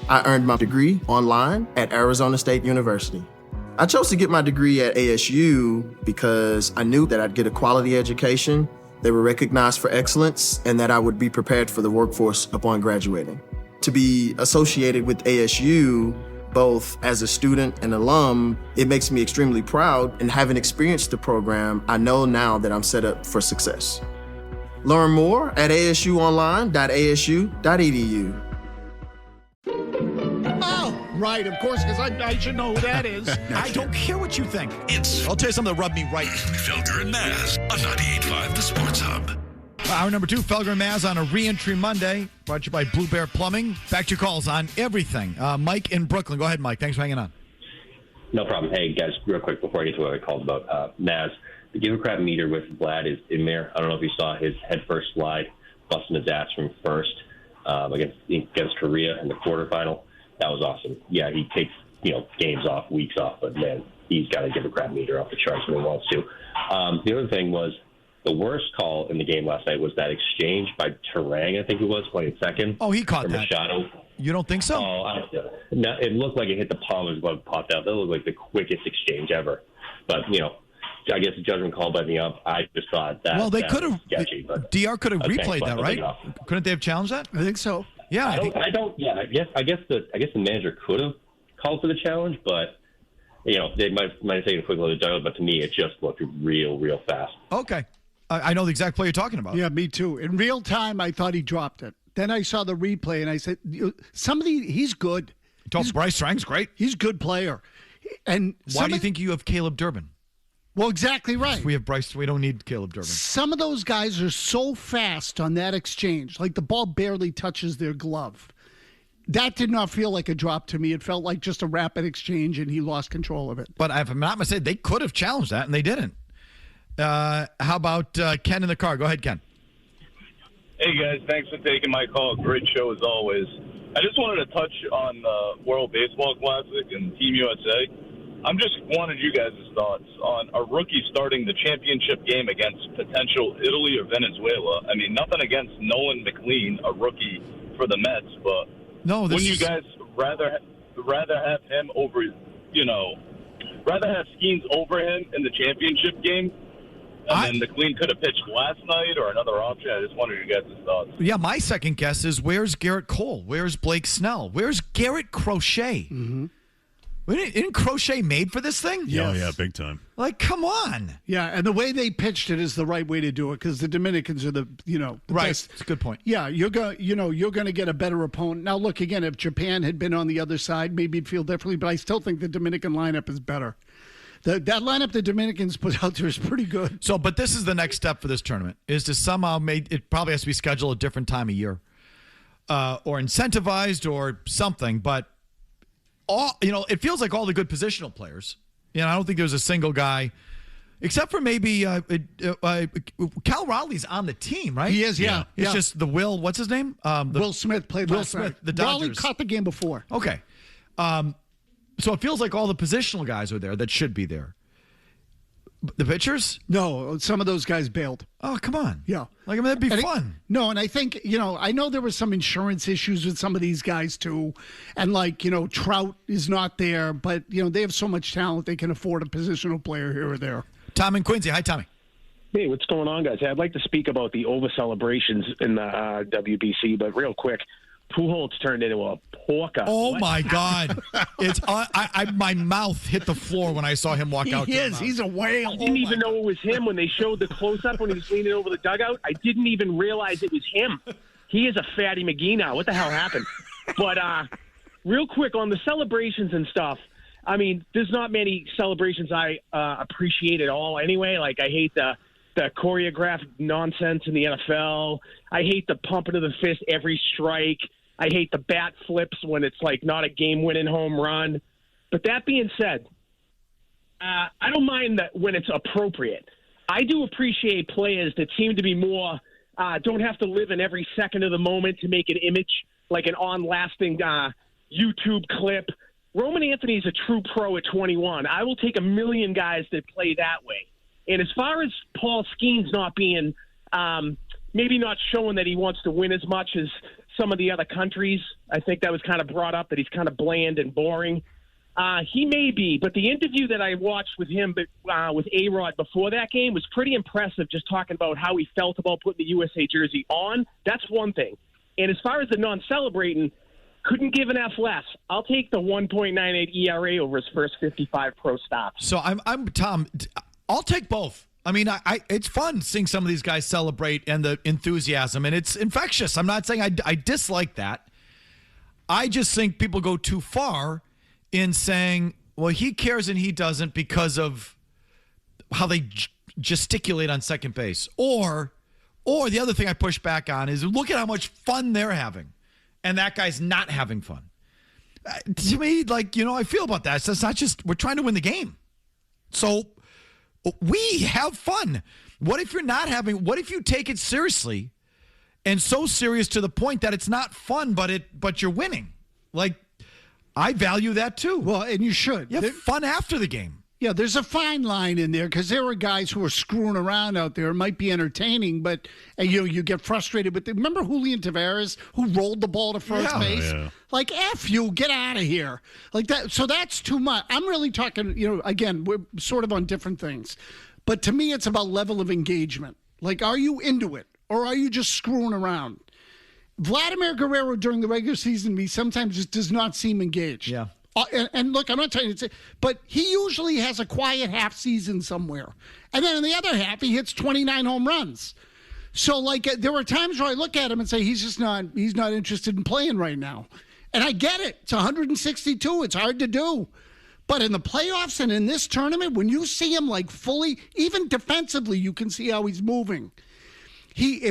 I earned my degree online at Arizona State University. I chose to get my degree at ASU because I knew that I'd get a quality education, they were recognized for excellence, and that I would be prepared for the workforce upon graduating. To be associated with ASU, both as a student and alum, it makes me extremely proud, and having experienced the program, I know now that I'm set up for success. Learn more at asuonline.asu.edu. Right, of course, because I should know who that is. I don't care what you think. I'll tell you something that rubbed me right. Felger and Maz on 98.5 The Sports Hub. Hour number 2, Felger and Maz on a re-entry Monday, brought to you by Blue Bear Plumbing. Back to your calls on everything. Mike in Brooklyn. Go ahead, Mike. Thanks for hanging on. No problem. Hey, guys, real quick before I get to what I called about Maz, the give a crap meter with Vlad is in there. I don't know if you saw his head first slide, busting his ass from first against Korea in the quarterfinal. That was awesome. Yeah, he takes, games off, weeks off, but, man, he's got to give a crap meter off the charts when he wants to. The other thing was the worst call in the game last night was that exchange by Terang, I think it was, playing second. Oh, he caught that. Machado. You don't think so? No, it looked like it hit the palm of his glove, popped out. That looked like the quickest exchange ever. But, I guess the judgment call by the ump, I just thought that. Well, they could have. DR could have okay, replayed that, right? Couldn't they have challenged that? I think so. Yeah, I guess the manager could have called for the challenge, but they might have taken a quick look at the judgment. But to me, it just looked real fast. Okay, I know the exact play you're talking about. Yeah, me too. In real time, I thought he dropped it. Then I saw the replay, and I said, he's good. Bryce Strang's great. He's a good player. And why do you think you have Caleb Durbin? Well, exactly right. We have Bryce. We don't need Caleb Durbin. Some of those guys are so fast on that exchange. Like the ball barely touches their glove. That did not feel like a drop to me. It felt like just a rapid exchange, and he lost control of it. But if I'm not mistaken, they could have challenged that, and they didn't. How about Ken in the car? Go ahead, Ken. Hey, guys. Thanks for taking my call. Great show as always. I just wanted to touch on the World Baseball Classic and Team USA. I'm just wanted you guys' thoughts on a rookie starting the championship game against potential Italy or Venezuela. I mean, nothing against Nolan McLean, a rookie for the Mets, but wouldn't you guys rather have him over, rather have Skeens over him in the championship game? And then McLean could have pitched last night or another option. I just wanted you guys' thoughts. Yeah, my second guess is where's Garrett Cole? Where's Blake Snell? Where's Garrett Crochet? Mm-hmm. Isn't Crochet made for this thing? Yes. Oh, yeah, big time. Like, come on. Yeah, and the way they pitched it is the right way to do it because the Dominicans are the right. best. It's a good point. Yeah, you're going to get a better opponent. Now, look again. If Japan had been on the other side, maybe it'd feel differently. But I still think the Dominican lineup is better. That lineup the Dominicans put out there is pretty good. So, but this is the next step for this tournament is to somehow it probably has to be scheduled a different time of year, or incentivized or something, but. It feels like all the good positional players. I don't think there's a single guy, except for maybe Cal Rowley's on the team, right? He is, yeah. It's just the Will. What's his name? Will Smith played Will last Smith, night. the Dodgers. Rowley caught the game before. Okay, so it feels like all the positional guys are there that should be there. The pitchers? No, some of those guys bailed. Oh, come on. Yeah. That'd be fun. And I think, I know there were some insurance issues with some of these guys too. And Trout is not there, but, they have so much talent they can afford a positional player here or there. Tom in Quincy. Hi, Tommy. Hey, what's going on, guys? I'd like to speak about the over celebrations in the WBC, but real quick. Pujols turned into a porker. Oh, my God. It's my mouth hit the floor when I saw him walk out. He's a whale. I didn't even know it was him when they showed the close-up when he was leaning over the dugout. I didn't even realize it was him. He is a fatty McGee now. What the hell happened? But real quick, on the celebrations and stuff, I mean, there's not many celebrations I appreciate at all anyway. Like, I hate the choreographed nonsense in the NFL. I hate the pumping of the fist every strike. I hate the bat flips when it's like not a game-winning home run. But that being said, I don't mind that when it's appropriate. I do appreciate players that seem to be more don't have to live in every second of the moment to make an image, like an on-lasting YouTube clip. Roman Anthony's a true pro at 21. I will take a million guys that play that way. And as far as Paul Skeens not being maybe not showing that he wants to win as much as some of the other countries. I think that was kind of brought up, that he's kind of bland and boring. He may be, but the interview that I watched with him with A-Rod before that game was pretty impressive, just talking about how he felt about putting the USA jersey on. That's one thing. And as far as the non-celebrating, couldn't give an F less. I'll take the 1.98 ERA over his first 55 pro stops. So I'm Tom. I'll take both. I mean, it's fun seeing some of these guys celebrate and the enthusiasm, and it's infectious. I'm not saying I dislike that. I just think people go too far in saying, well, he cares and he doesn't because of how they gesticulate on second base. Or the other thing I push back on is look at how much fun they're having, and that guy's not having fun. To me, I feel about that. So it's not just we're trying to win the game. So we have fun. What if you're not having? What if you take it seriously, and so serious to the point that it's not fun, but you're winning? I value that too. Well, and you should. You have fun after the game. Yeah, there's a fine line in there because there are guys who are screwing around out there. It might be entertaining, but you get frustrated. But remember Julian Tavares, who rolled the ball to first base? Yeah. F you, get out of here. That. So that's too much. I'm really talking, again, we're sort of on different things. But to me, it's about level of engagement. Are you into it or are you just screwing around? Vladimir Guerrero during the regular season, he sometimes just does not seem engaged. Yeah. And look, I'm not trying to say, but he usually has a quiet half season somewhere. And then in the other half, he hits 29 home runs. So, there were times where I look at him and say, he's not interested in playing right now. And I get it. It's 162. It's hard to do. But in the playoffs and in this tournament, when you see him fully, even defensively, you can see how he's moving.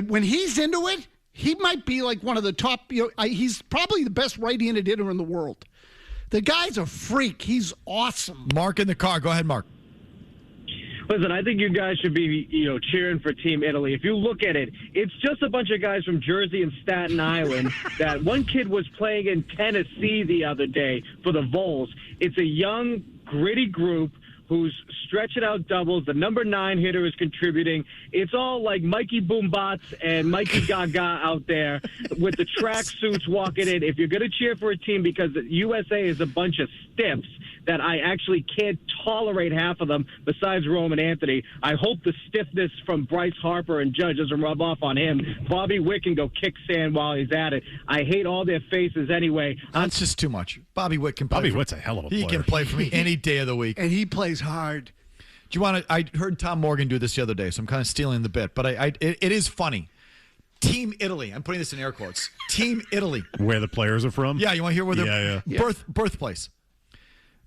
When he's into it, he might be one of the top. He's probably the best right-handed hitter in the world. The guy's a freak. He's awesome. Mark in the car. Go ahead, Mark. Listen, I think you guys should be, cheering for Team Italy. If you look at it, it's just a bunch of guys from Jersey and Staten Island. That one kid was playing in Tennessee the other day for the Vols. It's a young, gritty group who's stretching out doubles. The number 9 hitter is contributing. It's all like Mikey Boombots and Mikey Gaga out there with the track suits walking in. If you're going to cheer for a team, because the USA is a bunch of stiffs that I actually can't tolerate half of them besides Roman Anthony, I hope the stiffness from Bryce Harper and Judge doesn't rub off on him. Bobby Witt can go kick sand while he's at it. I hate all their faces anyway. That's just too much. Bobby Witt can play. Bobby Witt's a hell of a player. He can play for me any day of the week. And he plays hard. Do you want to? I heard Tom Morgan do this the other day, so I'm kind of stealing the bit. But it is funny. Team Italy. I'm putting this in air quotes. Team Italy. Where the players are from? Yeah, you want to hear where their birthplace?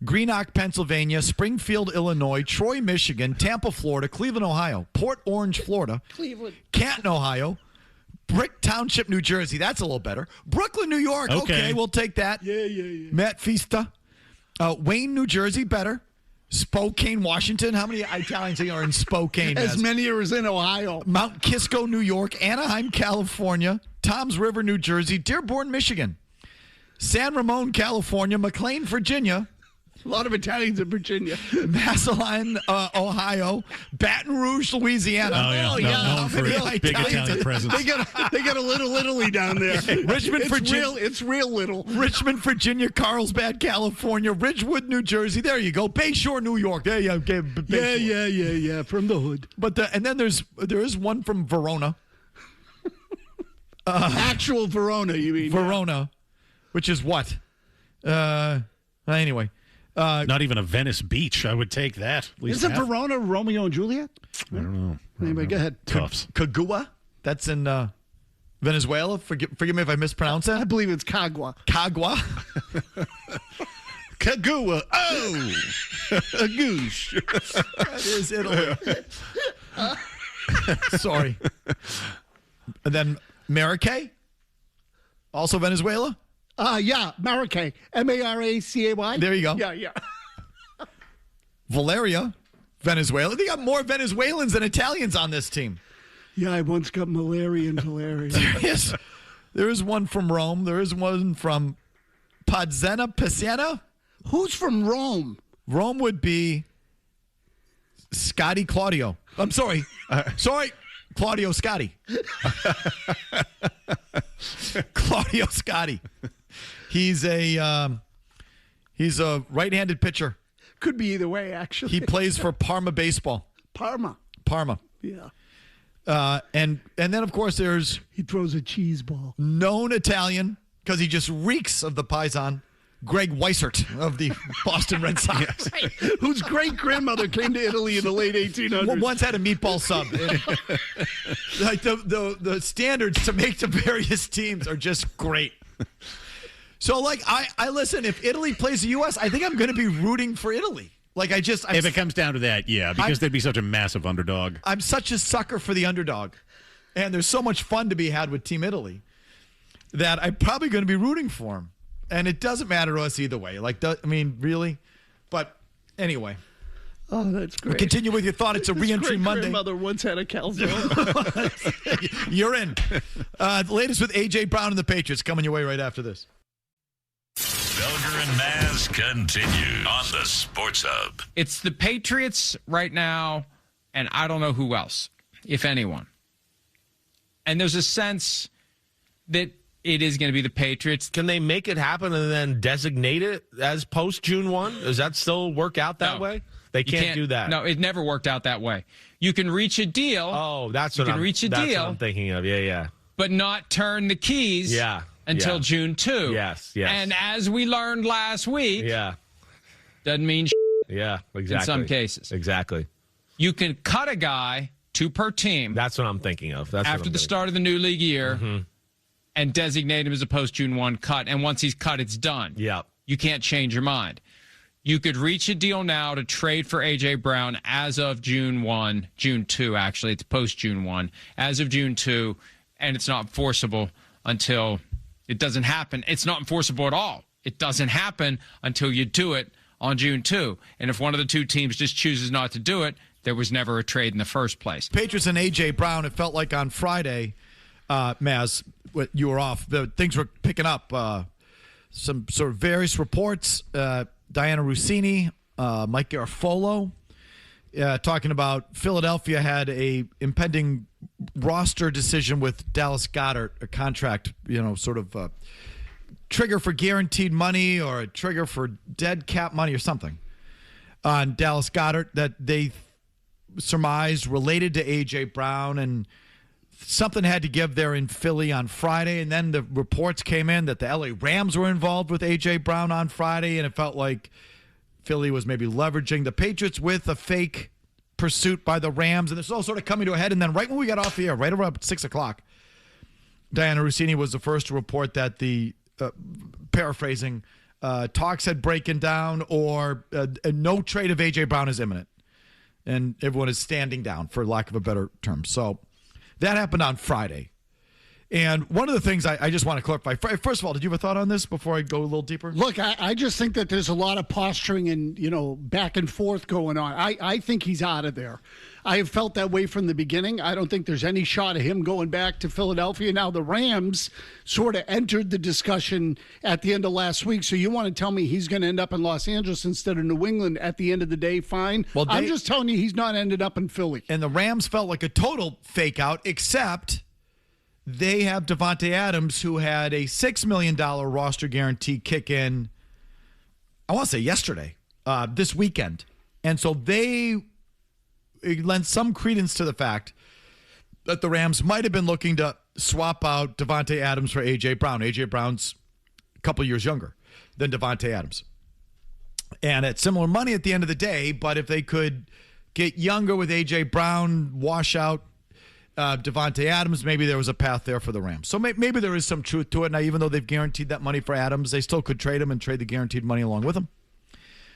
Greenock, Pennsylvania, Springfield, Illinois, Troy, Michigan, Tampa, Florida, Cleveland, Ohio, Port Orange, Florida, Cleveland, Canton, Ohio, Brick Township, New Jersey. That's a little better. Brooklyn, New York. Okay, we'll take that. Yeah. Matt Fista. Wayne, New Jersey. Better. Spokane, Washington. How many Italians are in Spokane? As many as in Ohio. Mount Kisco, New York. Anaheim, California. Toms River, New Jersey. Dearborn, Michigan. San Ramon, California. McLean, Virginia. A lot of Italians in Virginia. Massillon, Ohio. Baton Rouge, Louisiana. Oh, yeah. Known for its big Italian presence. They got a little Italy down there. Richmond, Virginia. It's real little. Richmond, Virginia. Carlsbad, California. Ridgewood, New Jersey. There you go. Bayshore, New York. There you go. Yeah. From the hood. But and then there is one from Verona. Actual Verona, you mean? Verona, which is what? Anyway. Not even a Venice Beach. I would take that. Isn't Verona Romeo and Juliet? I don't know. Anyway, go ahead. Cuffs. Cagua? That's in Venezuela. Forgive me if I mispronounce that. I believe it's Cagua. Cagua. Cagua. Oh, a goose. That is Italy. Sorry. And then Maracay? Also Venezuela? Yeah, Maracay. Maracay. There you go. Yeah. Valeria, Venezuela. They got more Venezuelans than Italians on this team. Yeah, I once got malaria in Valeria. There is one from Rome. There is one from Pisana. Who's from Rome? Rome would be Scotty Claudio. I'm sorry. Claudio Scotti. Claudio Scotti. He's a right-handed pitcher. Could be either way, actually. He plays for Parma Baseball. Parma. Yeah. And then, of course, there's... He throws a cheese ball. Known Italian, because he just reeks of the Paisan, Greg Weissert of the Boston Red Sox. Right. Whose great-grandmother came to Italy in the late 1800s. Well, once had a meatball sub. Like the standards to make the various teams are just great. So, like, I listen, if Italy plays the U.S., I think I'm going to be rooting for Italy. Like, if it comes down to that, yeah, because they'd be such a massive underdog. I'm such a sucker for the underdog. And there's so much fun to be had with Team Italy that I'm probably going to be rooting for them. And it doesn't matter to us either way. Like, I mean, really? But anyway. Oh, that's great. Continue with your thought. It's a re-entry Monday. My grandmother once had a calzone. You're in. The latest with A.J. Brown and the Patriots coming your way right after this. Felger and Maz continue on the Sports Hub. It's the Patriots right now, and I don't know who else, if anyone. And there's a sense that it is going to be the Patriots. Can they make it happen and then designate it as post-June 1? Does that still work out that way? They can't do that. No, it never worked out that way. You can reach a deal. Oh, that's what I'm thinking of. Yeah. But not turn the keys. Yeah. Until June 2. Yes. And as we learned last week, doesn't mean yeah, exactly. in some cases. Exactly. You can cut a guy, 2 per team. That's what I'm thinking of. After the start of the new league year and designate him as a post-June 1 cut. And once he's cut, it's done. Yeah. You can't change your mind. You could reach a deal now to trade for A.J. Brown as of June 2, actually. It's post-June 1. As of June 2, and it's not enforceable until... It doesn't happen. It's not enforceable at all. It doesn't happen until you do it on June 2. And if one of the 2 teams just chooses not to do it, there was never a trade in the first place. Patriots and A.J. Brown, it felt like on Friday, Maz, you were off. Things were picking up. Some sort of various reports. Diana Rossini, Mike Garafolo, talking about Philadelphia had a impending roster decision with Dallas Goedert, a contract, sort of a trigger for guaranteed money or a trigger for dead cap money or something on Dallas Goedert that they surmised related to A.J. Brown, and something had to give there in Philly on Friday. And then the reports came in that the L.A. Rams were involved with A.J. Brown on Friday, and it felt like Philly was maybe leveraging the Patriots with a fake pursuit by the Rams, and this is all sort of coming to a head. And then right when we got off the air, right around 6 o'clock, Diana Rossini was the first to report that the, paraphrasing, talks had broken down or no trade of A.J. Brown is imminent. And everyone is standing down, for lack of a better term. So that happened on Friday. And one of the things I just want to clarify, first of all, did you have a thought on this before I go a little deeper? Look, I just think that there's a lot of posturing and, back and forth going on. I think he's out of there. I have felt that way from the beginning. I don't think there's any shot of him going back to Philadelphia. Now, the Rams sort of entered the discussion at the end of last week. So you want to tell me he's going to end up in Los Angeles instead of New England at the end of the day? Fine. Well, I'm just telling you he's not ended up in Philly. And the Rams felt like a total fake out, except they have Davante Adams, who had a $6 million roster guarantee kick in, I want to say yesterday, this weekend. And so they lent some credence to the fact that the Rams might have been looking to swap out Davante Adams for A.J. Brown. A.J. Brown's a couple years younger than Davante Adams. And at similar money at the end of the day, but if they could get younger with A.J. Brown, wash out Davante Adams, maybe there was a path there for the Rams. So maybe there is some truth to it. Now, even though they've guaranteed that money for Adams, they still could trade him and trade the guaranteed money along with him.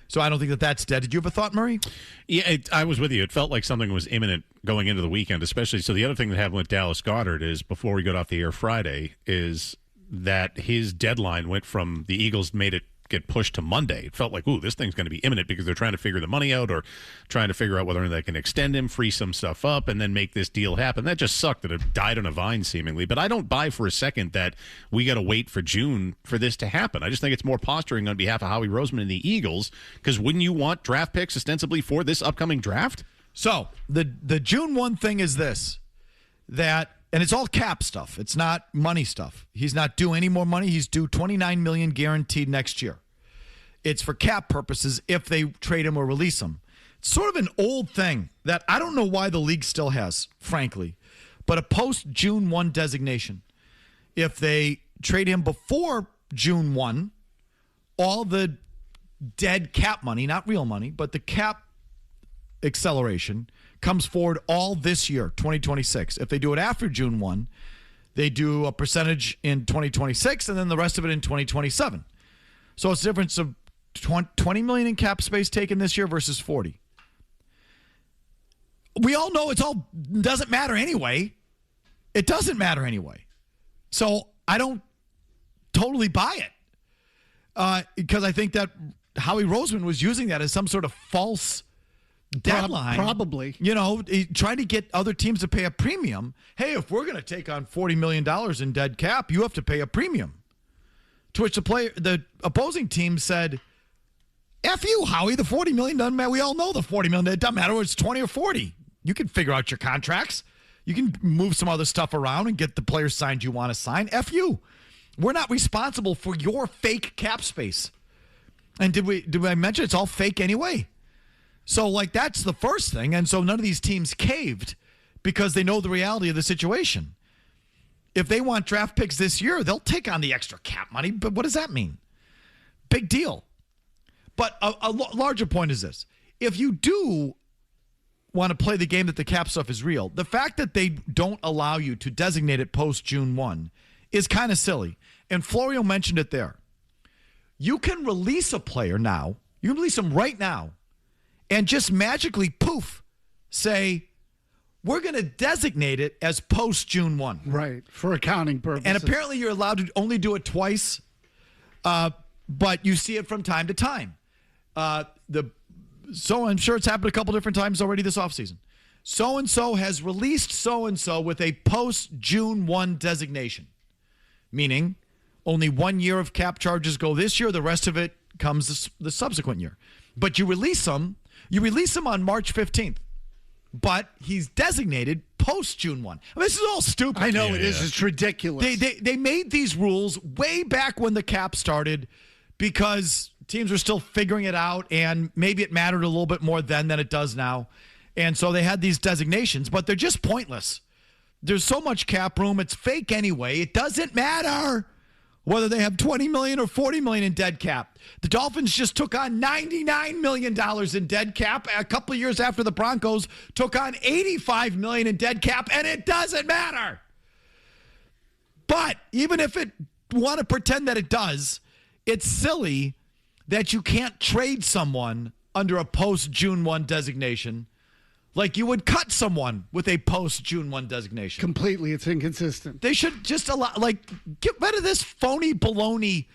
So I don't think that that's dead. Did you have a thought, Murray? Yeah, I was with you. It felt like something was imminent going into the weekend, especially. So the other thing that happened with Dallas Goedert is, before we got off the air Friday, is that his deadline went from the Eagles made it get pushed to Monday. It felt like, ooh, this thing's going to be imminent because they're trying to figure the money out or trying to figure out whether they can extend him, free some stuff up, and then make this deal happen. That just sucked that it died on a vine, seemingly. But I don't buy for a second that we got to wait for June for this to happen. I just think it's more posturing on behalf of Howie Roseman and the Eagles, because wouldn't you want draft picks ostensibly for this upcoming draft? So the June 1 thing is this. that, and it's all cap stuff. It's not money stuff. He's not due any more money. He's due $29 million guaranteed next year. It's for cap purposes if they trade him or release him. It's sort of an old thing that I don't know why the league still has, frankly, but a post-June 1 designation. If they trade him before June 1, all the dead cap money, not real money, but the cap acceleration comes forward all this year, 2026. If they do it after June 1, they do a percentage in 2026 and then the rest of it in 2027. So it's a difference of $20 million in cap space taken this year versus 40. We all know doesn't matter anyway. It doesn't matter anyway. So I don't totally buy it because I think that Howie Roseman was using that as some sort of false deadline. Probably. Trying to get other teams to pay a premium. Hey, if we're going to take on $40 million in dead cap, you have to pay a premium. To which the opposing team said, F you, Howie, the $40 million doesn't matter. We all know the $40 million. It doesn't matter whether it's 20 or 40. You can figure out your contracts. You can move some other stuff around and get the players signed you want to sign. F you. We're not responsible for your fake cap space. And did I mention it's all fake anyway? So, that's the first thing. And so none of these teams caved because they know the reality of the situation. If they want draft picks this year, they'll take on the extra cap money. But what does that mean? Big deal. But a larger point is this. If you do want to play the game that the cap stuff is real, the fact that they don't allow you to designate it post-June 1 is kind of silly. And Florio mentioned it there. You can release a player now. You can release him right now and just magically, poof, say, we're going to designate it as post-June 1. Right, for accounting purposes. And apparently you're allowed to only do it twice, but you see it from time to time. So I'm sure it's happened a couple different times already this offseason. So-and-so has released so-and-so with a post-June 1 designation, meaning only 1 year of cap charges go this year. The rest of it comes the subsequent year. But you release him on March 15th. But he's designated post-June 1. I mean, this is all stupid. I know it is. It's ridiculous. They made these rules way back when the cap started because teams were still figuring it out, and maybe it mattered a little bit more then than it does now. And so they had these designations, but they're just pointless. There's so much cap room. It's fake anyway. It doesn't matter whether they have $20 million or $40 million in dead cap. The Dolphins just took on $99 million in dead cap a couple of years after the Broncos took on $85 million in dead cap, and it doesn't matter. But even if it want to pretend that it does, it's silly that you can't trade someone under a post-June 1 designation like you would cut someone with a post-June 1 designation. Completely. It's inconsistent. They should just get rid of this phony baloney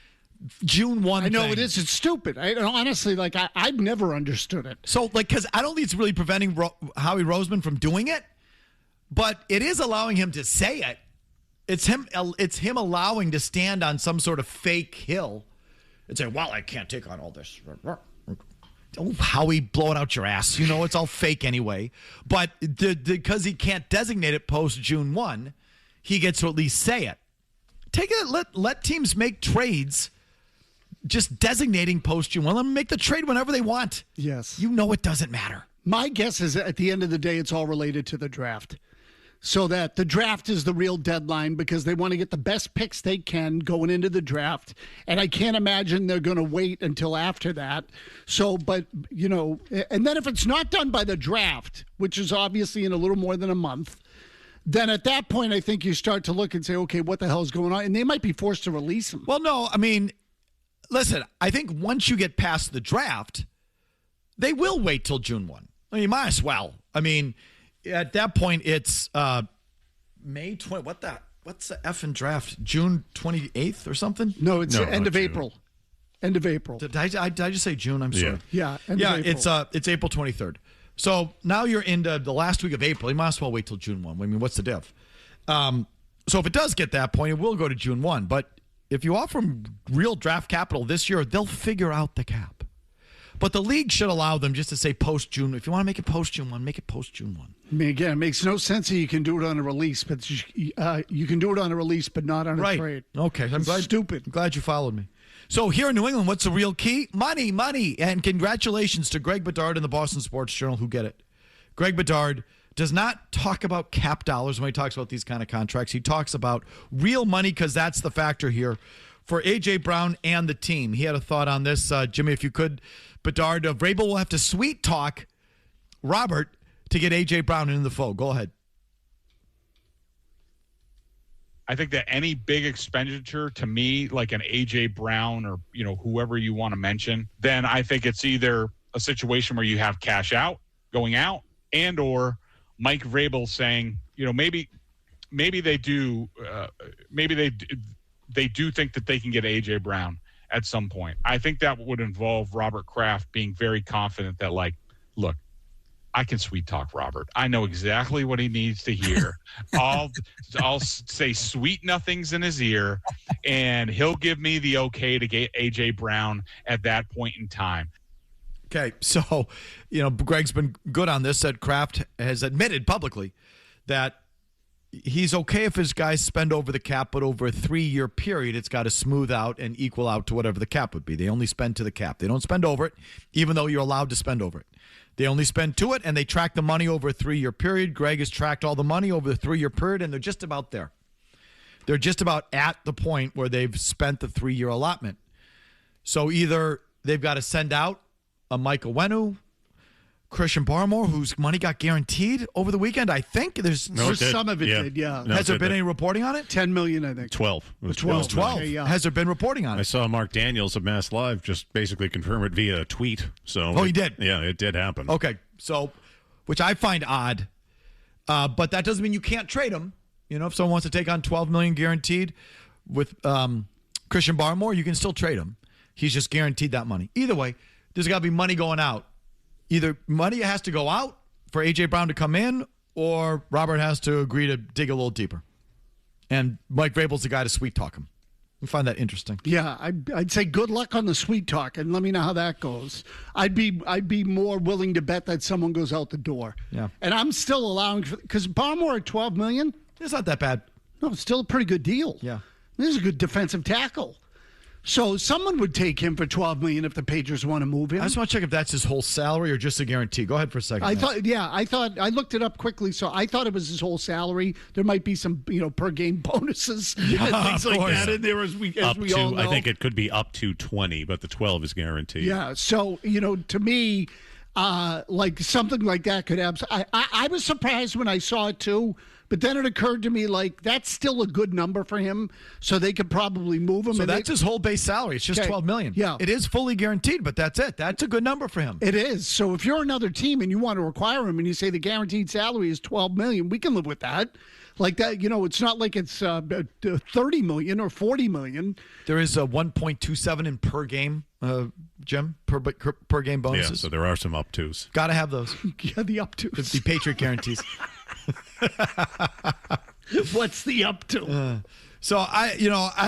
June 1 I know thing. it is. It's stupid. Honestly, I've never understood it. So, because I don't think it's really preventing Howie Roseman from doing it, but it is allowing him to say it. It's him allowing to stand on some sort of fake hill and say, well, I can't take on all this. Oh, Howie, blow it out your ass. It's all fake anyway. But because he can't designate it post-June 1, he gets to at least say it. Take it. Let teams make trades just designating post-June 1. Let them make the trade whenever they want. Yes. It doesn't matter. My guess is at the end of the day, it's all related to the draft. So that the draft is the real deadline because they want to get the best picks they can going into the draft. And I can't imagine they're going to wait until after that. So, and then if it's not done by the draft, which is obviously in a little more than a month, then at that point, I think you start to look and say, okay, what the hell is going on? And they might be forced to release them. Well, no, I mean, listen, I think once you get past the draft, they will wait till June 1. I mean, you might as well. I mean, at that point, it's May 20. What's the effing draft? June 28th or something? No, it's end of June. April. End of April. Did I just say June? I'm sorry. Yeah. End of April. It's April 23rd. So now you're into the last week of April. You might as well wait till June 1. I mean, what's the diff? So if it does get that point, it will go to June 1. But if you offer them real draft capital this year, they'll figure out the cap. But the league should allow them just to say post-June. If you want to make it post-June 1, make it post-June 1. I mean, again, it makes no sense that you can do it on a release, but you can do it on a release, but not on a trade. Okay. I'm glad you followed me. So here in New England, what's the real key? Money. And congratulations to Greg Bedard in the Boston Sports Journal who get it. Greg Bedard does not talk about cap dollars when he talks about these kind of contracts. He talks about real money because that's the factor here for A.J. Brown and the team. He had a thought on this. Jimmy, if you could, Bedard, Vrabel will have to sweet talk Robert to get A.J. Brown into the fold. Go ahead. I think that any big expenditure to me, like an A.J. Brown or, whoever you want to mention, then I think it's either a situation where you have cash going out, and or Mike Vrabel saying, maybe they do, they do think that they can get A.J. Brown at some point. I think that would involve Robert Kraft being very confident that, look, I can sweet talk Robert. I know exactly what he needs to hear. I'll say sweet nothings in his ear, and he'll give me the okay to get A.J. Brown at that point in time. Okay, so, Greg's been good on this. That Kraft has admitted publicly that he's okay if his guys spend over the cap, but over a 3-year period, it's got to smooth out and equal out to whatever the cap would be. They only spend to the cap. They don't spend over it, even though you're allowed to spend over it. They only spend to it, and they track the money over a 3-year period. Greg has tracked all the money over the 3-year period, and they're just about there. They're just about at the point where they've spent the 3-year allotment. So either they've got to send out a Michael Wenu, Christian Barmore, whose money got guaranteed over the weekend. I think there's some of it did. Yeah. Has there been any reporting on it? $10 million, I think. 12. It was 12. Okay, yeah. Has there been reporting on it? I saw Mark Daniels of Mass Live just basically confirm it via a tweet. So he did? Yeah, it did happen. Okay, so, which I find odd, but that doesn't mean you can't trade him. If someone wants to take on $12 million guaranteed with Christian Barmore, you can still trade him. He's just guaranteed that money. Either way, there's got to be money going out. Either money has to go out for A.J. Brown to come in, or Robert has to agree to dig a little deeper. And Mike Vrabel's the guy to sweet talk him. I find that interesting. Yeah, I'd say good luck on the sweet talk, and let me know how that goes. I'd be more willing to bet that someone goes out the door. Yeah, and I'm still allowing, because Barmore at $12 million. It's not that bad. No, it's still a pretty good deal. Yeah, this is a good defensive tackle. So someone would take him for $12 million if the Patriots want to move him. I just want to check if that's his whole salary or just a guarantee. Go ahead for a second. I looked it up quickly, so I thought it was his whole salary. There might be some, per game bonuses and things like that in there as we all know. I think it could be up to 20, but the 12 is guaranteed. Yeah. So to me, like something like that could have. I was surprised when I saw it too. But then it occurred to me, that's still a good number for him, so they could probably move him. So that's his whole base salary. It's just $12 million. Yeah. It is fully guaranteed, but that's it. That's a good number for him. It is. So if you're another team and you want to require him and you say the guaranteed salary is $12 million, we can live with that. Like that, it's not like it's $30 million or $40 million. There is a 1.27 in per game, Jim, per game bonuses. Yeah, so there are some up-twos. Got to have those. Yeah, the up-twos. The Patriot guarantees. What's the up to? So I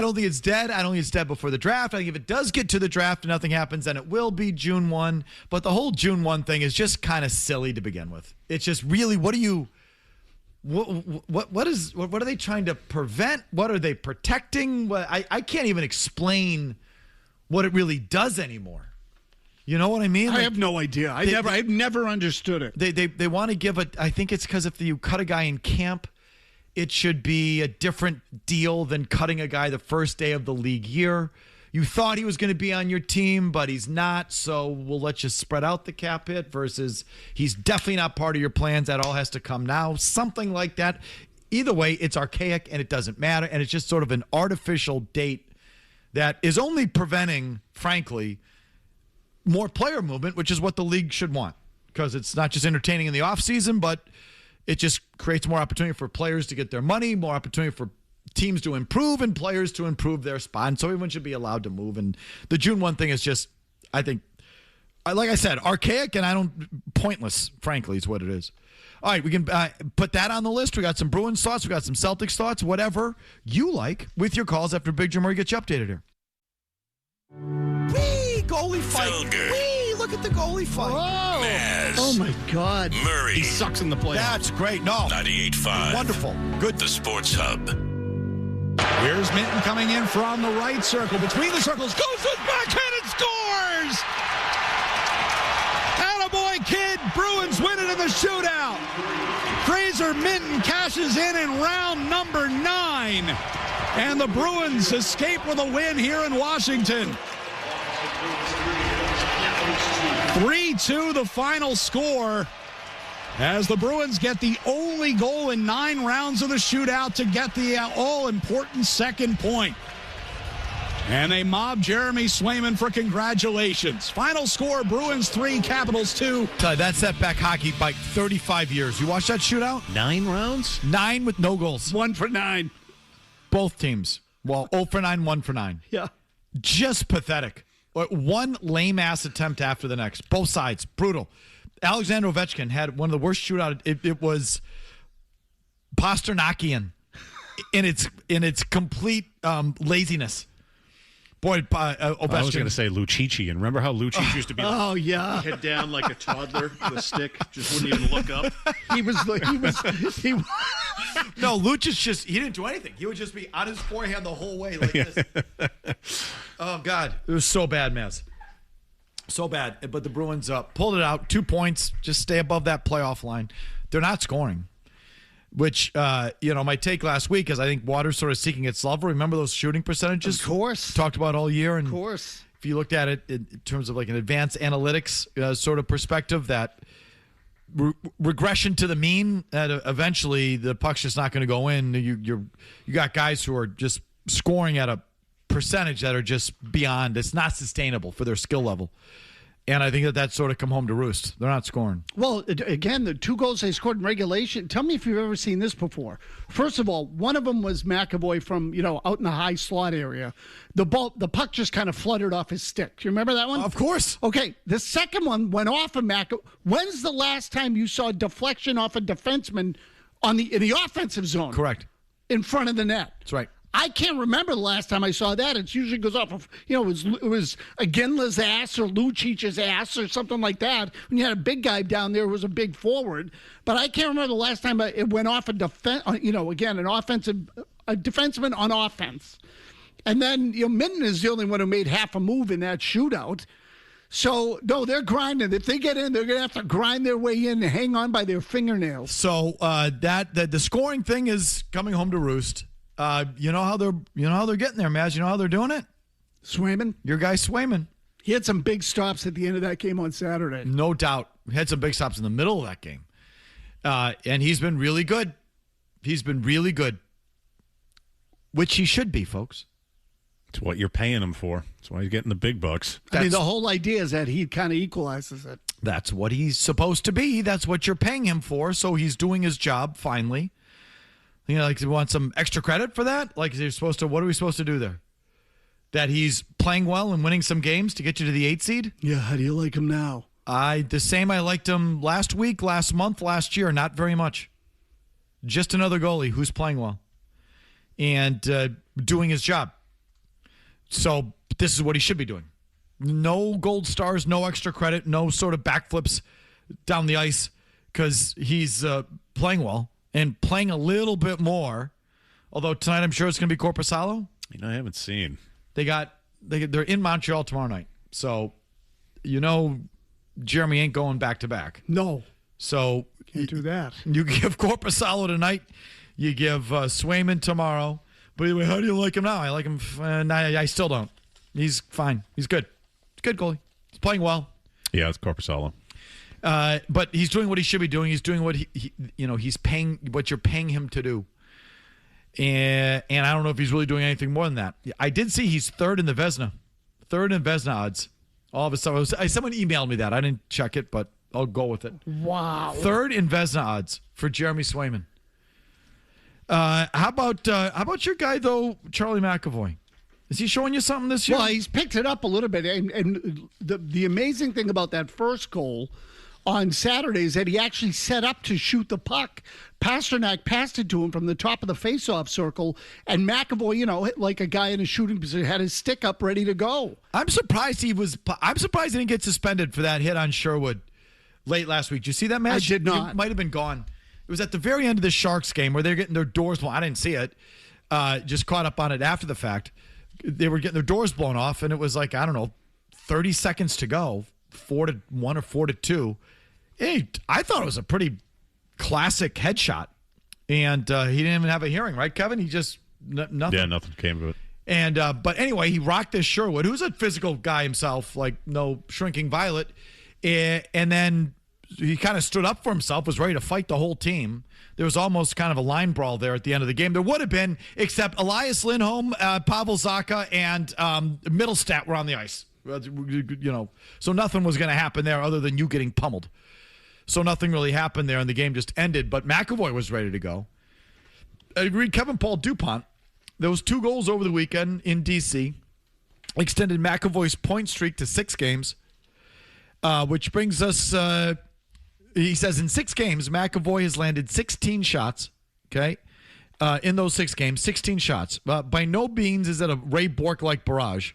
don't think it's dead. I don't think it's dead before the draft. I think if it does get to the draft and nothing happens, then it will be June 1. But the whole June 1 thing is just kind of silly to begin with. It's just really, what are they trying to prevent? What are they protecting? I can't even explain what it really does anymore. You know what I mean? I have no idea. I've never understood it. They want to give I think it's because if you cut a guy in camp, it should be a different deal than cutting a guy the first day of the league year. You thought he was going to be on your team, but he's not, so we'll let you spread out the cap hit versus he's definitely not part of your plans. That all has to come now. Something like that. Either way, it's archaic and it doesn't matter, and it's just sort of an artificial date that is only preventing, frankly, more player movement, which is what the league should want, because it's not just entertaining in the offseason, but it just creates more opportunity for players to get their money, more opportunity for teams to improve and players to improve their spot. And so everyone should be allowed to move. And the June 1 thing is just, I think, like I said, archaic and pointless, frankly, is what it is. All right, we can put that on the list. We got some Bruins thoughts. We got some Celtics thoughts, whatever you like, with your calls after Big Jim Murray gets you updated here. Whee! Goalie fight. Whee! look at the goalie fight. Maz. Oh, my God. Murray. He sucks in the playoffs. That's great. No. 98.5. Wonderful. Good. The Sports Hub. Here's Minton coming in from the right circle. Between the circles, goes to his backhand and scores! Attaboy, kid. Bruins win it in the shootout. Fraser Minton cashes in round number 9. And the Bruins escape with a win here in Washington. 3-2 the final score, as the Bruins get the only goal in 9 rounds of the shootout to get the all-important second point. And they mob Jeremy Swayman for congratulations. Final score, Bruins 3, Capitals 2. That set back hockey by 35 years. You watch that shootout? 9 rounds? 9 with no goals. 1 for 9. Both teams. Well, 0 for 9, 1 for 9. Yeah. Just pathetic. One lame-ass attempt after the next. Both sides. Brutal. Alexander Ovechkin had one of the worst shootouts. It was Pasternakian in its complete laziness. Boy, Ovechkin. I was going to say Lucic. And remember how Lucic used to be head down like a toddler with a stick, just wouldn't even look up. No, Lucic he didn't do anything. He would just be on his forehand the whole way like this. Oh, God. It was so bad, Maz. So bad. But the Bruins pulled it out. 2 points. Just stay above that playoff line. They're not scoring. Which, my take last week is I think water's sort of seeking its level. Remember those shooting percentages? Of course. Talked about all year. And of course. If you looked at it in terms of like an advanced analytics sort of perspective, that regression to the mean, that eventually the puck's just not going to go in. You got guys who are just scoring at a percentage that are just beyond. It's not sustainable for their skill level. And I think that's sort of come home to roost. They're not scoring. Well, again, the 2 goals they scored in regulation. Tell me if you've ever seen this before. First of all, one of them was McAvoy from, out in the high slot area. The puck just kind of fluttered off his stick. Do you remember that one? Of course. Okay, the second one went off of McAvoy. When's the last time you saw a deflection off a defenseman in the offensive zone? Correct. In front of the net. That's right. I can't remember the last time I saw that. It usually goes off of, it was Aginla's ass or Lucic's ass or something like that. When you had a big guy down there who was a big forward. But I can't remember the last time it went off a defenseman on offense. And then, Minton is the only one who made half a move in that shootout. So, no, they're grinding. If they get in, they're going to have to grind their way in and hang on by their fingernails. So the scoring thing is coming home to roost. You know how they're getting there, Maz. You know how they're doing it? Swayman? Your guy Swayman. He had some big stops at the end of that game on Saturday. No doubt. He had some big stops in the middle of that game. And he's been really good. He's been really good. Which he should be, folks. It's what you're paying him for. That's why he's getting the big bucks. The whole idea is that he kind of equalizes it. That's what he's supposed to be. That's what you're paying him for. So he's doing his job finally. Like, you want some extra credit for that? Like, what are we supposed to do there? That he's playing well and winning some games to get you to the 8 seed? Yeah, how do you like him now? The same I liked him last week, last month, last year. Not very much. Just another goalie who's playing well and doing his job. So this is what he should be doing. No gold stars, no extra credit, no sort of backflips down the ice because he's playing well. And playing a little bit more, although tonight I'm sure it's going to be Korpisalo. I haven't seen. They're in Montreal tomorrow night. So, Jeremy ain't going back-to-back. No. So. Can't do that. You give Korpisalo tonight. You give Swayman tomorrow. But anyway, how do you like him now? I like him. I still don't. He's fine. He's good. He's a good goalie. He's playing well. Yeah, it's Korpisalo. But he's doing what he should be doing. He's doing what he's paying what you're paying him to do. And I don't know if he's really doing anything more than that. I did see he's third in the Vezina. Third in Vezina odds. All of a sudden, someone emailed me that. I didn't check it, but I'll go with it. Wow. Third in Vezina odds for Jeremy Swayman. How about your guy though, Charlie McAvoy? Is he showing you something this year? Well, he's picked it up a little bit, and the amazing thing about that first goal on Saturdays that he actually set up to shoot the puck. Pasternak passed it to him from the top of the faceoff circle, and McAvoy, like a guy in a shooting position, had his stick up ready to go. I'm surprised he didn't get suspended for that hit on Sherwood late last week. Did you see that match? I did not. It might have been gone. It was at the very end of the Sharks game where they're getting their doors blown. I didn't see it. Just caught up on it after the fact. They were getting their doors blown off, and it was like, 30 seconds to go, 4-1 or 4-2. Hey, I thought it was a pretty classic headshot, and he didn't even have a hearing, right, Kevin? He just nothing. Yeah, nothing came of it. And but anyway, he rocked this Sherwood, who's a physical guy himself, like no shrinking violet, and then he kind of stood up for himself, was ready to fight the whole team. There was almost kind of a line brawl there at the end of the game. There would have been, except Elias Lindholm, Pavel Zacha, and Middlestat were on the ice. So nothing was going to happen there other than you getting pummeled. So nothing really happened there, and the game just ended. But McAvoy was ready to go. I agreed. Kevin Paul DuPont, there was 2 goals over the weekend in D.C., extended McAvoy's point streak to 6 games, which brings us, he says, in 6 games, McAvoy has landed 16 shots, okay? In those 6 games, 16 shots. By no means is it a Ray Bourque-like barrage.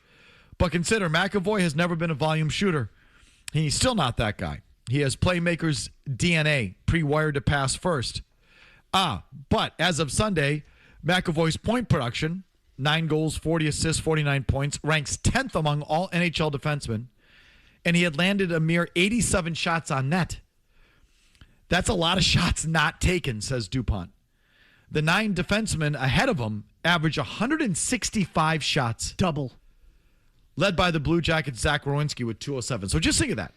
But consider, McAvoy has never been a volume shooter. He's still not that guy. He has playmaker's DNA, pre-wired to pass first. But as of Sunday, McAvoy's point production, 9 goals, 40 assists, 49 points, ranks 10th among all NHL defensemen. And he had landed a mere 87 shots on net. That's a lot of shots not taken, says DuPont. The 9 defensemen ahead of him average 165 shots. Double. Led by the Blue Jackets, Zach Werenski with 207. So just think of that.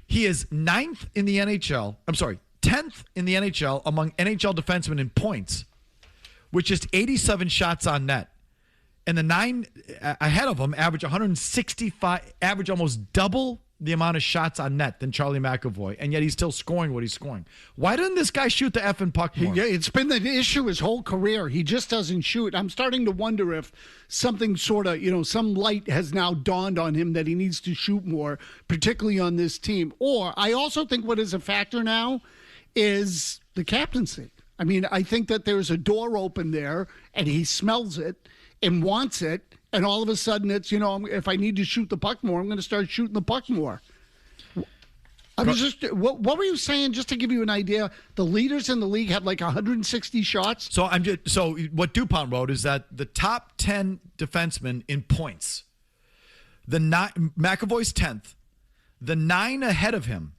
He is 9th in the NHL. I'm sorry, 10th in the NHL among NHL defensemen in points, with just 87 shots on net. And the 9 ahead of him average 165, average almost double the amount of shots on net than Charlie McAvoy, and yet he's still scoring what he's scoring. Why didn't this guy shoot the effing puck more? Yeah, it's been the issue his whole career. He just doesn't shoot. I'm starting to wonder if something sort of, some light has now dawned on him that he needs to shoot more, particularly on this team. Or I also think what is a factor now is the captaincy. I mean, I think that there's a door open there, and he smells it and wants it. And all of a sudden, it's, if I need to shoot the puck more, I'm going to start shooting the puck more. I was just, what were you saying? Just to give you an idea, the leaders in the league had like 160 shots. So what DuPont wrote is that the top 10 defensemen in points, McAvoy's 10th, the 9 ahead of him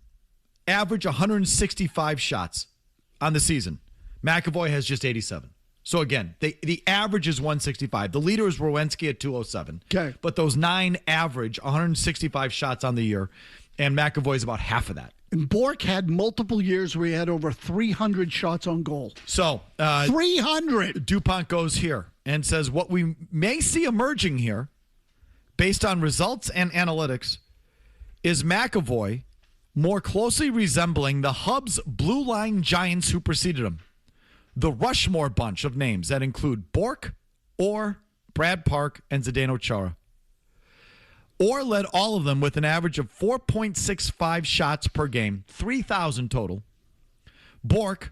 average 165 shots on the season. McAvoy has just 87. So again, the average is 165. The leader is Werenski at 207. Okay. But those 9 average 165 shots on the year, and McAvoy's about half of that. And Bourque had multiple years where he had over 300 shots on goal. So 300. DuPont goes here and says what we may see emerging here, based on results and analytics, is McAvoy more closely resembling the Hubs blue line giants who preceded him. The Rushmore bunch of names that include Bourque, Orr, Brad Park, and Zdeno Chara. Orr led all of them with an average of 4.65 shots per game, 3,000 total. Bourque,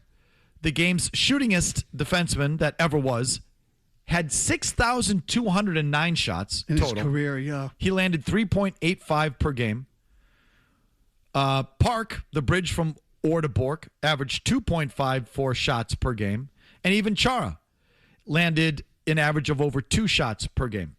the game's shootingest defenseman that ever was, had 6,209 shots in total. his career, yeah. He landed 3.85 per game. Park, the bridge from Orr to Bourque, averaged 2.54 shots per game. And even Chara landed an average of over 2 shots per game.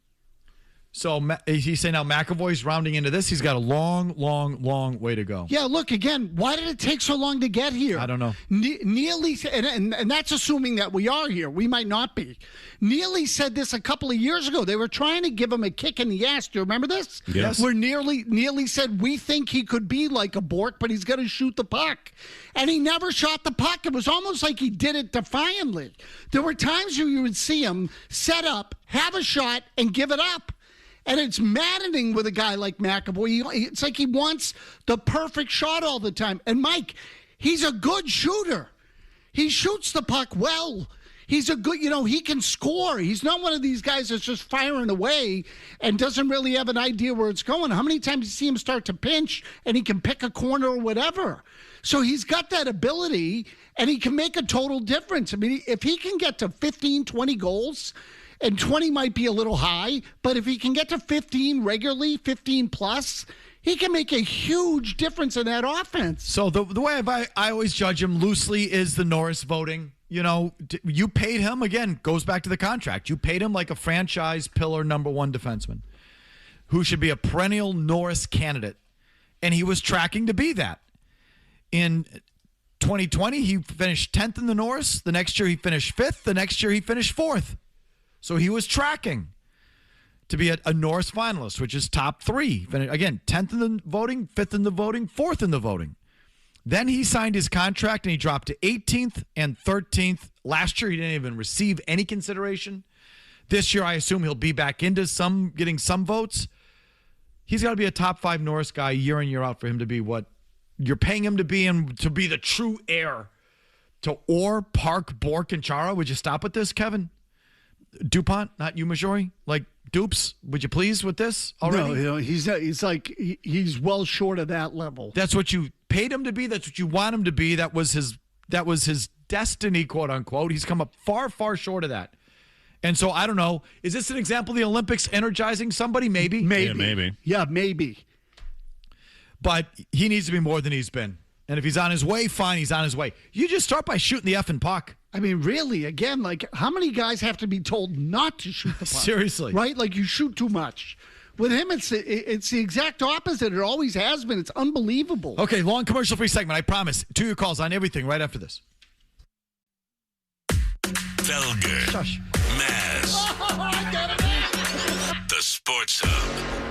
So he's saying now McAvoy's rounding into this. He's got a long, long, long way to go. Yeah, look, again, why did it take so long to get here? I don't know. Neely, and that's assuming that we are here. We might not be. Neely said this a couple of years ago. They were trying to give him a kick in the ass. Do you remember this? Yes. Where Neely said, we think he could be like a Bourque, but he's going to shoot the puck. And he never shot the puck. It was almost like he did it defiantly. There were times where you would see him set up, have a shot, and give it up. And it's maddening with a guy like McAvoy. It's like he wants the perfect shot all the time. And Mike, he's a good shooter. He shoots the puck well. He's a good, he can score. He's not one of these guys that's just firing away and doesn't really have an idea where it's going. How many times do you see him start to pinch and he can pick a corner or whatever? So he's got that ability and he can make a total difference. I mean, if he can get to 15, 20 goals, and 20 might be a little high, but if he can get to 15 regularly, 15 plus, he can make a huge difference in that offense. So the way I always judge him loosely is the Norris voting. You paid him, again, goes back to the contract. You paid him like a franchise pillar number one defenseman who should be a perennial Norris candidate. And he was tracking to be that. In 2020, he finished 10th in the Norris. The next year, he finished 5th. The next year, he finished 4th. So he was tracking to be a Norris finalist, which is top 3. Again, 10th in the voting, 5th in the voting, 4th in the voting. Then he signed his contract and he dropped to 18th and 13th. Last year, he didn't even receive any consideration. This year, I assume he'll be back into getting some votes. He's got to be a top 5 Norris guy year in, year out for him to be what you're paying him to be and to be the true heir to Orr, Park, Bork, and Chara. Would you stop with this, Kevin? DuPont, not you, Majori? Like, Dupes, would you please with this already? No, he's well short of that level. That's what you paid him to be. That's what you want him to be. That was his destiny, quote unquote. He's come up far, far short of that. And so I don't know. Is this an example of the Olympics energizing somebody? Maybe. Yeah, maybe. Yeah, maybe. But he needs to be more than he's been. And if he's on his way, fine, he's on his way. You just start by shooting the effing puck. I mean, really, again, like, how many guys have to be told not to shoot the puck? Seriously. Right? Like, you shoot too much. With him, it's the exact opposite. It always has been. It's unbelievable. Okay, long commercial-free segment, I promise. 2 your calls on everything right after this. Felger. Shush. Maz. The Sports Hub.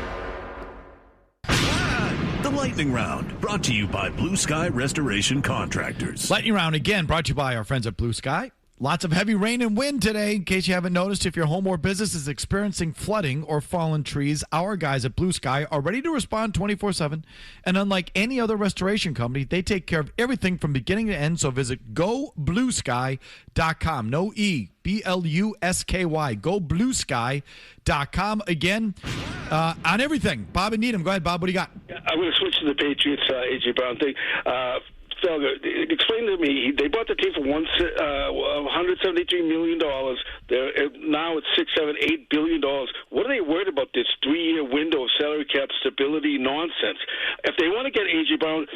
The Lightning Round, brought to you by Blue Sky Restoration Contractors. Lightning Round, again, brought to you by our friends at Blue Sky. Lots of heavy rain and wind today. In case you haven't noticed, if your home or business is experiencing flooding or fallen trees, our guys at Blue Sky are ready to respond 24/7. And unlike any other restoration company, they take care of everything from beginning to end. So visit gobluesky.com. No E, BLUSKY. Gobluesky.com. Again, on everything. Bob and Needham. Go ahead, Bob. What do you got? I'm going to switch to the Patriots A.J. Brown thing. Felger, explain to me. They bought the team for $173 million. Now it's $6, $7, $8 billion. What are they worried about this 3-year window of salary cap stability nonsense? If they want to get A.J. Brown,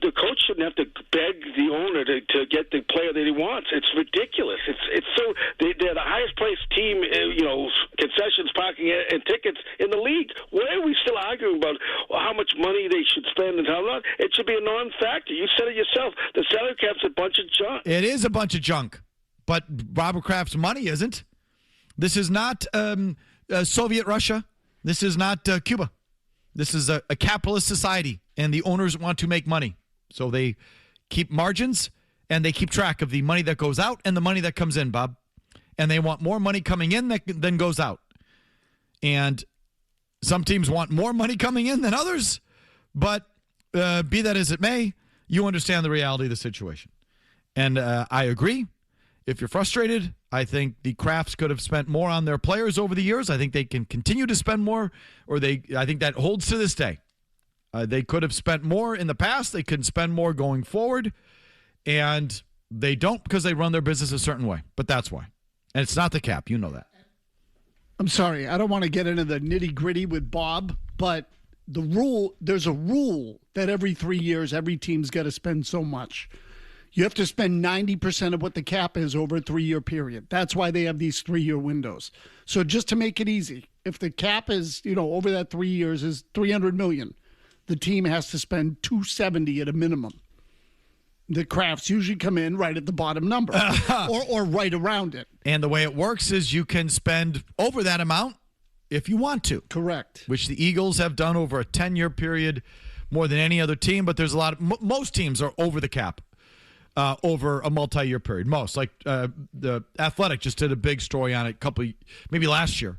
the coach shouldn't have to beg the owner to get the player that he wants. It's ridiculous. It's so they're the highest priced team, concessions, parking, and tickets in the league. Why are we still arguing about how much money they should spend and how not? It should be a non-factor. You said it yourself. The salary cap's a bunch of junk. It is a bunch of junk, but Robert Kraft's money isn't. This is not Soviet Russia. This is not Cuba. This is a capitalist society, and the owners want to make money. So they keep margins, and they keep track of the money that goes out and the money that comes in, Bob. And they want more money coming in than goes out. And some teams want more money coming in than others, but be that as it may, you understand the reality of the situation. And I agree. If you're frustrated, I think the Crafts could have spent more on their players over the years. I think they can continue to spend more, I think that holds to this day. They could have spent more in the past. They can spend more going forward. And they don't because they run their business a certain way. But that's why. And it's not the cap. You know that. I'm sorry. I don't want to get into the nitty-gritty with Bob, but there's a rule that every 3 years, every team's got to spend so much. You have to spend 90% of what the cap is over a 3-year period. That's why they have these 3-year windows. So just to make it easy, if the cap is, over that 3 years is $300 million, the team has to spend $270 at a minimum. The Crafts usually come in right at the bottom number or right around it. And the way it works is you can spend over that amount if you want to. Correct. Which the Eagles have done over a 10-year period more than any other team, but there's a lot of most teams are over the cap over a multi-year period. Most, like the Athletic just did a big story on it maybe last year.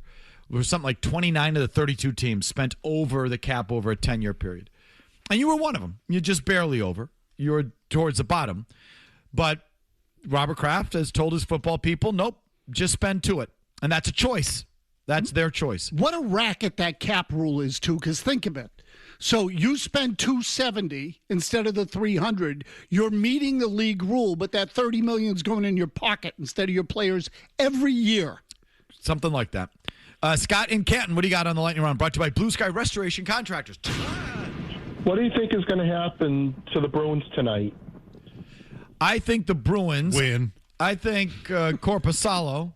It was something like 29 of the 32 teams spent over the cap over a 10-year period. And you were one of them. You're just barely over. You were towards the bottom. But Robert Kraft has told his football people, nope, just spend to it. And that's a choice. That's their choice. What a racket that cap rule is, too, because think of it. So you spend $270 instead of the $300. You're meeting the league rule, but that $30 million is going in your pocket instead of your players every year. Something like that. Scott in Canton, what do you got on the lightning round? Brought to you by Blue Sky Restoration Contractors. What do you think is going to happen to the Bruins tonight? I think the Bruins win. I think Korpisalo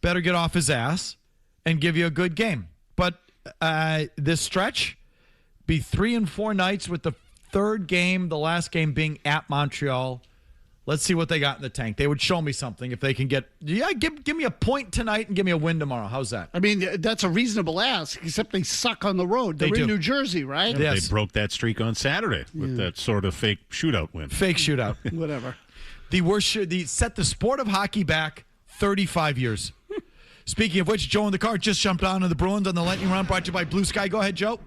better get off his ass and give you a good game. But this stretch, be 3 and 4 nights with the third game, the last game being at Montreal. Let's see what they got in the tank. They would show me something if they can get. Give me a point tonight and give me a win tomorrow. How's that? I mean, that's a reasonable ask, except they suck on the road. They're in New Jersey, right? Yes. They broke that streak on Saturday with that sort of fake shootout win. Fake shootout. Whatever. The worst. Set the sport of hockey back 35 years. Speaking of which, Joe in the car just jumped on to the Bruins on the lightning round. Brought to you by Blue Sky. Go ahead, Joe.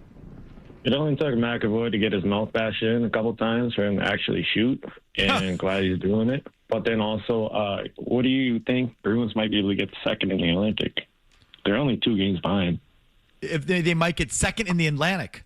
It only took McAvoy to get his mouth bashed in a couple times for him to actually shoot, and glad he's doing it. But then also, what do you think Bruins might be able to get second in the Atlantic? They're only 2 games behind. If they might get second in the Atlantic,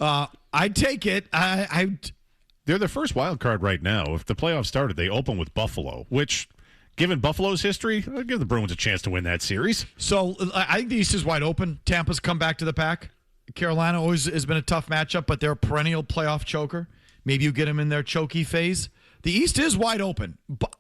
I'd take it. They're the first wild card right now. If the playoffs started, they open with Buffalo, which, given Buffalo's history, I'd give the Bruins a chance to win that series. So I think the East is wide open. Tampa's come back to the pack. Carolina always has been a tough matchup, but they're a perennial playoff choker. Maybe you get them in their choky phase. The East is wide open, but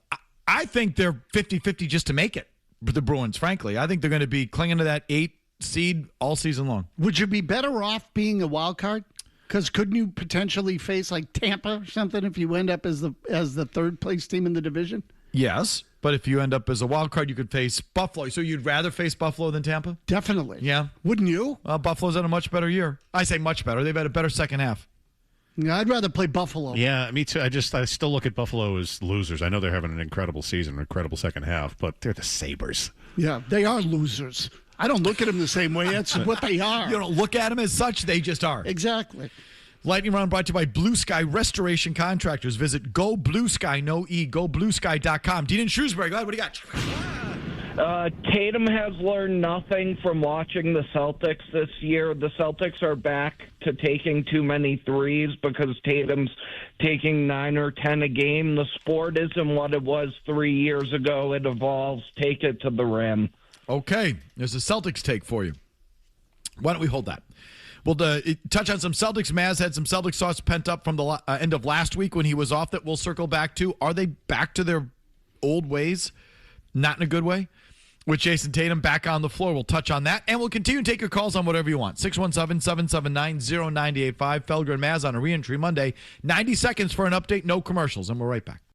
I think they're 50-50 just to make it, the Bruins, frankly. I think they're going to be clinging to that 8 seed all season long. Would you be better off being a wild card? Because couldn't you potentially face like Tampa or something if you end up as the third place team in the division? Yes, but if you end up as a wild card, you could face Buffalo. So you'd rather face Buffalo than Tampa? Definitely. Yeah. Wouldn't you? Buffalo's had a much better year. I say much better. They've had a better second half. Yeah, I'd rather play Buffalo. Yeah, me too. I still look at Buffalo as losers. I know they're having an incredible season, an incredible second half, but they're the Sabres. Yeah, they are losers. I don't look at them the same way. That's what they are. You don't look at them as such. They just are. Exactly. Lightning round brought to you by Blue Sky Restoration Contractors. Visit gobluesky.com. Dean in Shrewsbury, go ahead. What do you got? Tatum has learned nothing from watching the Celtics this year. The Celtics are back to taking too many threes because Tatum's taking 9 or 10 a game. The sport isn't what it was 3 years ago. It evolves. Take it to the rim. Okay. There's a Celtics take for you. Why don't we hold that? We'll touch on some Celtics. Maz had some Celtics thoughts pent up from the end of last week when he was off that we'll circle back to. Are they back to their old ways? Not in a good way? With Jason Tatum back on the floor. We'll touch on that, and we'll continue to take your calls on whatever you want. 617-779-0985. Felger and Maz on a reentry Monday. 90 seconds for an update, no commercials, and we're right back.